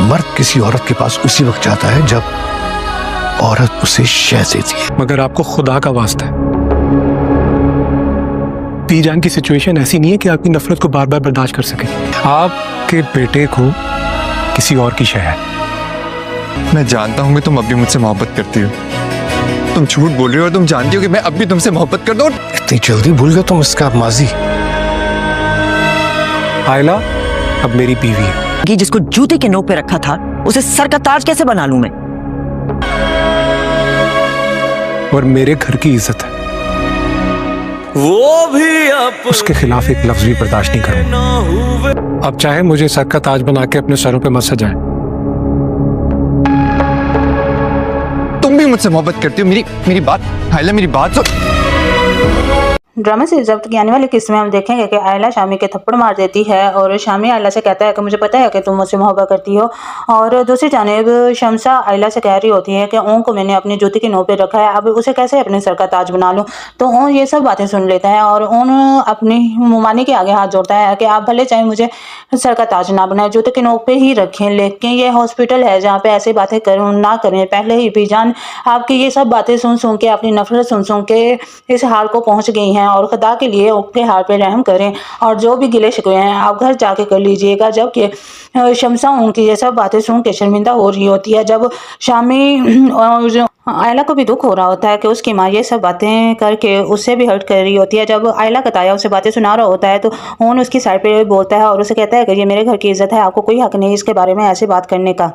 मर्द किसी औरत के पास उसी वक्त जाता है जब औरत उसे शह देती है। मगर आपको खुदा का वास्ता है, पीजान की सिचुएशन ऐसी नहीं है कि आपकी नफरत को बार बार बर्दाश्त कर सके। आपके बेटे को किसी और की शह है। मैं जानता हूँ कि तुम अब भी मुझसे मोहब्बत करती हो। तुम झूठ बोल रही हो और तुम जानती हो कि मैं अब भी तुमसे मोहब्बत कर दूं। इतनी जल्दी भूल गए तुम इसका माजी? आयला अब मेरी बीवी है। कि जिसको जूते के नोक पे रखा था उसे सर का ताज कैसे बना लूं मैं? और मेरे घर की इज्जत है, वो भी उसके खिलाफ एक लफ्ज भी बर्दाश्त नहीं करूंगा। अब चाहे मुझे सर का ताज बना के अपने सरों पे मत सजाएं। तुम भी मुझसे मोहब्बत करती हो। मेरी बात आयला, मेरी बात सुन। ड्रामे से जब्त की आने वाली किस्त में हम देखेंगे कि आयला शामी के थप्पड़ मार देती है और शामी आयला से कहता है कि मुझे पता है कि तुम मुझसे मोहब्बत करती हो। और दूसरी जानिब शमसा आयला से कह रही होती है कि ओं को मैंने अपनी जूती के नोक पे रखा है, अब उसे कैसे अपने सर का ताज बना लूँ। तो ओं ये सब बातें सुन लेता है और ओं अपनी मुमानी के आगे हाथ जोड़ता है कि आप भले चाहे मुझे सर का ताज ना बनाए, जूते के नोक पे ही रखें, लेकिन ये हॉस्पिटल है जहाँ पे ऐसी बातें ना करें। पहले ही बीजान आपकी ये सब बातें सुन के, अपनी नफरत सुन के इस हाल को पहुँच गई हैं और खुदा के लिए उसके हाल पे रहम करें और जो भी गिले शिकवे हैं आप घर जाके कर लीजिएगा। जबकि शमसा उनकी ये सब बातें सुन के शर्मिंदा हो रही होती है। जब शामी और आयला को भी दुख हो रहा होता है कि उसकी माँ ये सब बातें करके उससे भी हर्ट कर रही होती है। जब आयला का ताया उसे बातें सुना रहा होता है तो उन उसकी साइड पे बोलता है और उसे कहता है कि ये मेरे घर की इज्जत है, आपको कोई हक नहीं इसके बारे में ऐसे बात करने का।